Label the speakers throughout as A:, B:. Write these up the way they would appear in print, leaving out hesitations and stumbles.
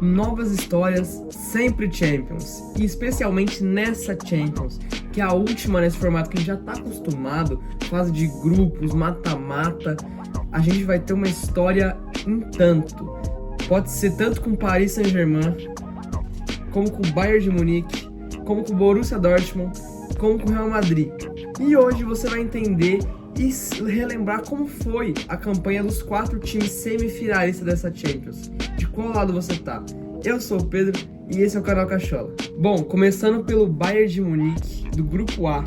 A: Novas histórias, sempre Champions. E especialmente nessa Champions, que é a última nesse formato que a gente já está acostumado, fase de grupos, mata-mata. A gente vai ter uma história em tanto. Pode ser tanto com Paris Saint-Germain, como com o Bayern de Munique, como com o Borussia Dortmund, como com o Real Madrid. E hoje você vai entender e relembrar como foi a campanha dos 4 times semifinalistas dessa Champions. De qual lado você tá? Eu sou o Pedro e esse é o canal Cachola. Bom, começando pelo Bayern de Munique, do grupo A.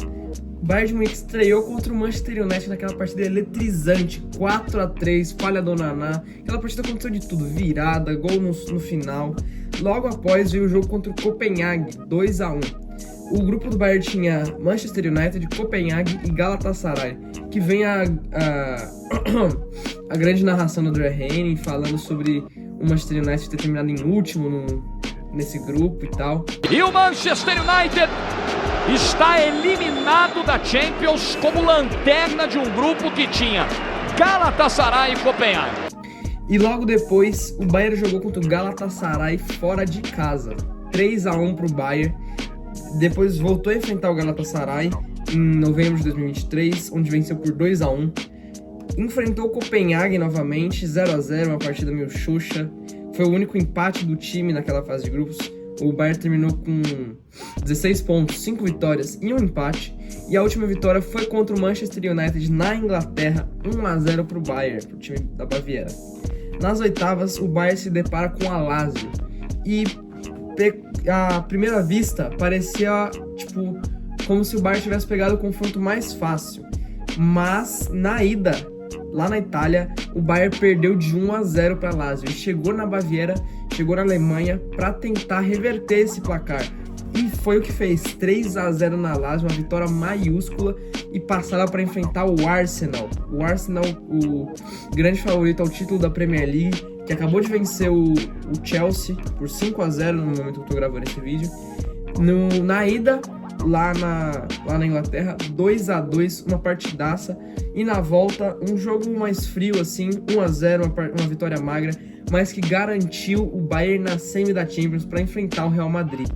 A: O Bayern de Munique estreou contra o Manchester United naquela partida eletrizante, 4-3, falha do Naná. Aquela partida aconteceu de tudo, virada, gol no final. Logo após veio o jogo contra o Copenhague, 2-1. O grupo do Bayern tinha Manchester United, Copenhague e Galatasaray, que vem a grande narração do André Henning falando sobre o Manchester United ter terminado em último nesse grupo e tal.
B: E o Manchester United está eliminado da Champions como lanterna de um grupo que tinha Galatasaray e Copenhague.
A: E logo depois, o Bayern jogou contra o Galatasaray fora de casa, 3-1 para o Bayern. Depois voltou a enfrentar o Galatasaray em novembro de 2023, onde venceu por 2-1. Enfrentou o Copenhague novamente, 0-0, uma partida meio xoxa. Foi o único empate do time naquela fase de grupos. O Bayern terminou com 16 pontos, 5 vitórias e um empate. E a última vitória foi contra o Manchester United na Inglaterra, 1-0 para o Bayern, para o time da Baviera. Nas oitavas, o Bayern se depara com a Lazio. E à primeira vista, parecia como se o Bayern tivesse pegado o confronto mais fácil. Mas na ida, lá na Itália, o Bayern perdeu de 1-0 para a Lazio. Chegou na Baviera, chegou na Alemanha para tentar reverter esse placar. E foi o que fez, 3-0 na Lazio, uma vitória maiúscula, e passava para enfrentar o Arsenal. O Arsenal, o grande favorito ao título da Premier League, que acabou de vencer o Chelsea por 5-0 no momento que eu estou gravando esse vídeo. Na ida, lá na Inglaterra, 2-2, uma partidaça. E na volta, um jogo mais frio, assim, 1-0, uma vitória magra, mas que garantiu o Bayern na semi da Champions para enfrentar o Real Madrid.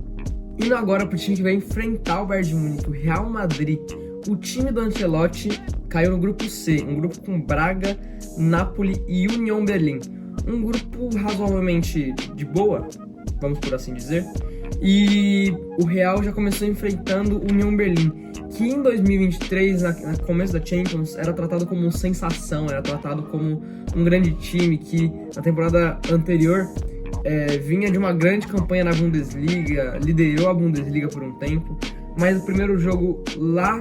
A: Indo agora para o time que vai enfrentar o Bayern de Munique, o Real Madrid. O time do Ancelotti caiu no grupo C, um grupo com Braga, Napoli e Union Berlin. Um grupo razoavelmente de boa, vamos por assim dizer. E o Real já começou enfrentando o Union Berlin, que em 2023, no começo da Champions, era tratado como sensação, era tratado como um grande time que na temporada anterior vinha de uma grande campanha na Bundesliga, liderou a Bundesliga por um tempo. Mas o primeiro jogo lá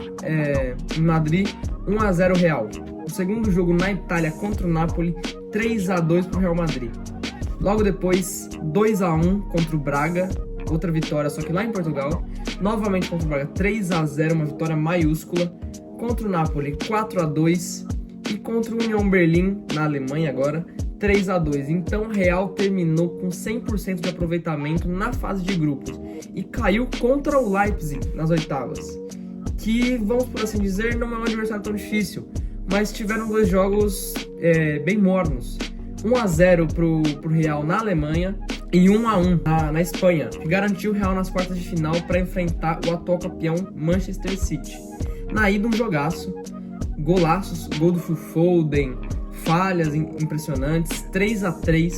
A: em Madrid, 1-0 Real. O segundo jogo na Itália contra o Napoli, 3-2 para o Real Madrid. Logo depois, 2-1 contra o Braga, outra vitória, só que lá em Portugal. Novamente contra o Braga, 3-0, uma vitória maiúscula. Contra o Napoli, 4-2. E contra o Union Berlin, na Alemanha agora, 3-2. Então o Real terminou com 100% de aproveitamento na fase de grupos e caiu contra o Leipzig nas oitavas, que, vamos por assim dizer, não é um adversário tão difícil, mas tiveram 2 jogos bem mornos. 1-0 pro Real na Alemanha e 1-1 na Espanha, que garantiu o Real nas quartas de final para enfrentar o atual campeão Manchester City. Na ida, um jogaço, golaços, gol do Phil Foden, falhas impressionantes, 3-3,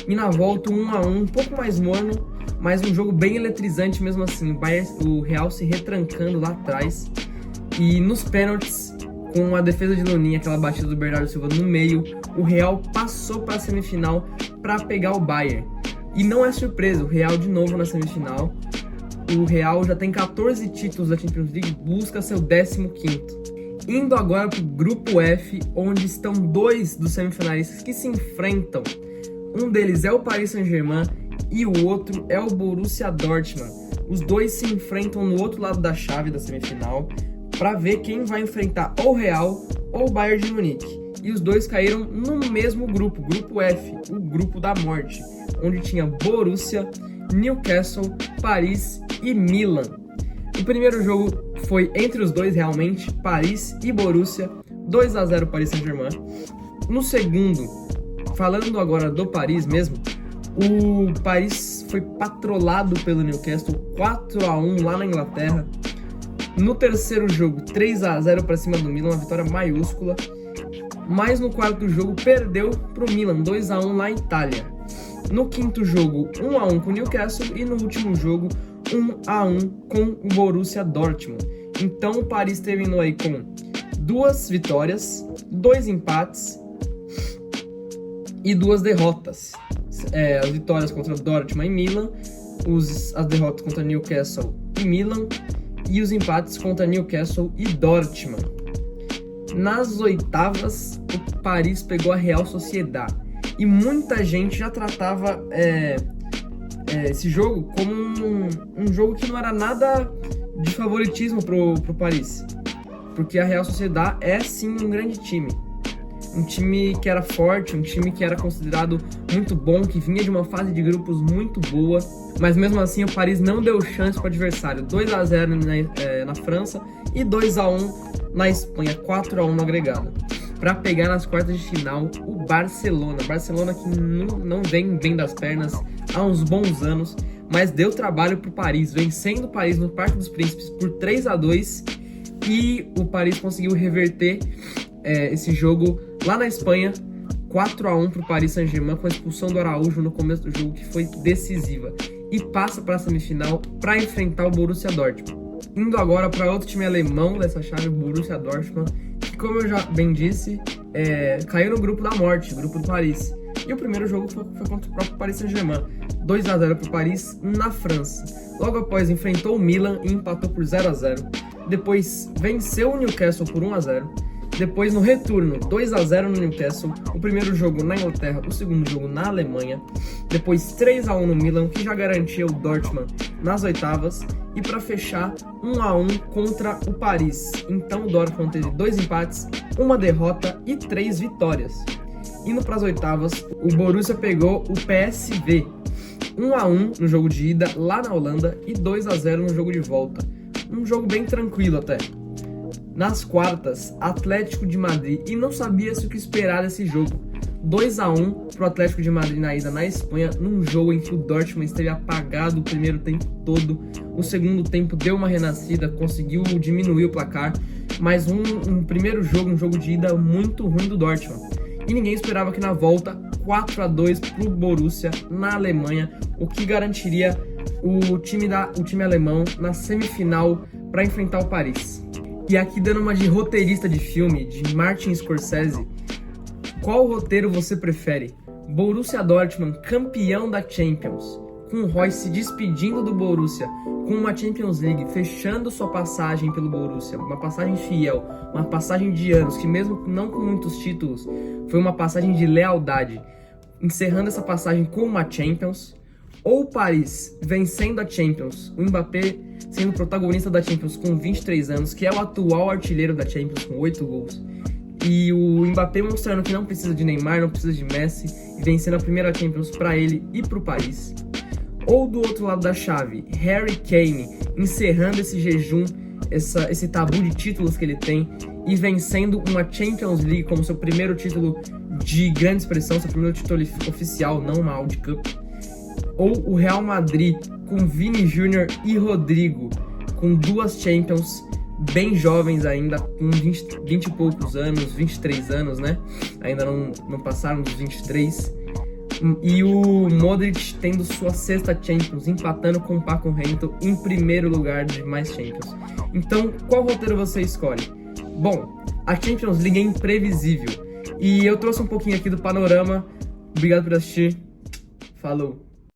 A: e na volta 1-1, um pouco mais morno, mas um jogo bem eletrizante mesmo assim. O Real se retrancando lá atrás, e nos pênaltis, com a defesa de Lunin, aquela batida do Bernardo Silva no meio, o Real passou para a semifinal para pegar o Bayern. E não é surpresa, o Real de novo na semifinal. O Real já tem 14 títulos da Champions League, busca seu 15º. Indo agora para o grupo F, onde estão 2 dos semifinalistas que se enfrentam. Um deles é o Paris Saint-Germain e o outro é o Borussia Dortmund. Os dois se enfrentam no outro lado da chave da semifinal para ver quem vai enfrentar ou o Real ou o Bayern de Munique. E os dois caíram no mesmo grupo, grupo F, o grupo da morte, onde tinha Borussia, Newcastle, Paris e Milan. O primeiro jogo foi entre os dois realmente, Paris e Borussia, 2-0 Paris Saint-Germain. No segundo, falando agora do Paris mesmo, O Paris foi patrolado pelo Newcastle 4-1 lá na Inglaterra. No terceiro jogo, 3-0 para cima do Milan, uma vitória maiúscula. Mas no quarto jogo, perdeu para o Milan, 2-1 na Itália. No quinto jogo, 1-1 com o Newcastle. E no último jogo, 1-1 com o Borussia Dortmund. Então o Paris terminou aí com 2 vitórias, 2 empates e 2 derrotas. As vitórias contra Dortmund e Milan, as derrotas contra Newcastle e Milan, e os empates contra Newcastle e Dortmund. Nas oitavas, o Paris pegou a Real Sociedad, e muita gente já tratava esse jogo como um jogo que não era nada de favoritismo pro Paris, porque a Real Sociedad é sim um grande time. Um time que era forte, um time que era considerado muito bom, que vinha de uma fase de grupos muito boa, mas mesmo assim o Paris não deu chance para o adversário. 2-0 na França e 2-1 na Espanha, 4-1 no agregado, para pegar nas quartas de final o Barcelona. Barcelona que não vem bem das pernas há uns bons anos, mas deu trabalho para o Paris, vencendo o Paris no Parque dos Príncipes por 3-2, e o Paris conseguiu reverter esse jogo lá na Espanha, 4-1 para o Paris Saint-Germain, com a expulsão do Araújo no começo do jogo, que foi decisiva, e passa para a semifinal para enfrentar o Borussia Dortmund. Indo agora para outro time alemão dessa chave, o Borussia Dortmund, que, como eu já bem disse, caiu no grupo da morte, grupo do Paris. E o primeiro jogo foi contra o próprio Paris Saint-Germain, 2-0 para o Paris na França. Logo após enfrentou o Milan e empatou por 0-0. Depois venceu o Newcastle por 1-0. Depois, no retorno, 2-0 no Newcastle. O primeiro jogo na Inglaterra, o segundo jogo na Alemanha. Depois, 3-1 no Milan, que já garantia o Dortmund nas oitavas. E para fechar, 1-1 contra o Paris. Então, o Dortmund teve 2 empates, 1 derrota e 3 vitórias. Indo para as oitavas, o Borussia pegou o PSV. 1-1 no jogo de ida lá na Holanda e 2-0 no jogo de volta. Um jogo bem tranquilo até. Nas quartas, Atlético de Madrid, e não sabia-se o que esperar desse jogo. 2-1 para o Atlético de Madrid na ida na Espanha, num jogo em que o Dortmund esteve apagado o primeiro tempo todo. O segundo tempo deu uma renascida, conseguiu diminuir o placar, mas um primeiro jogo, um jogo de ida muito ruim do Dortmund. E ninguém esperava que na volta, 4-2 para o Borussia na Alemanha, o que garantiria o time alemão na semifinal para enfrentar o Paris. E aqui dando uma de roteirista de filme, de Martin Scorsese, qual roteiro você prefere? Borussia Dortmund, campeão da Champions, com o Royce se despedindo do Borussia, com uma Champions League, fechando sua passagem pelo Borussia, uma passagem fiel, uma passagem de anos, que mesmo não com muitos títulos, foi uma passagem de lealdade, encerrando essa passagem com uma Champions. Ou o Paris vencendo a Champions, o Mbappé sendo protagonista da Champions com 23 anos, que é o atual artilheiro da Champions com 8 gols, e o Mbappé mostrando que não precisa de Neymar, não precisa de Messi, e vencendo a primeira Champions para ele e para o Paris. Ou do outro lado da chave, Harry Kane encerrando esse jejum, esse tabu de títulos que ele tem, e vencendo uma Champions League como seu primeiro título de grande expressão, seu primeiro título oficial, não uma Audi Cup. Ou o Real Madrid com Vini Júnior e Rodrigo, com 2 Champions, bem jovens ainda, com 20 e poucos anos, 23 anos, né? Ainda não passaram dos 23. E o Modric tendo sua 6ª Champions, empatando com o Paco Gento em primeiro lugar de mais Champions. Então, qual roteiro você escolhe? Bom, a Champions League é imprevisível. E eu trouxe um pouquinho aqui do panorama. Obrigado por assistir. Falou!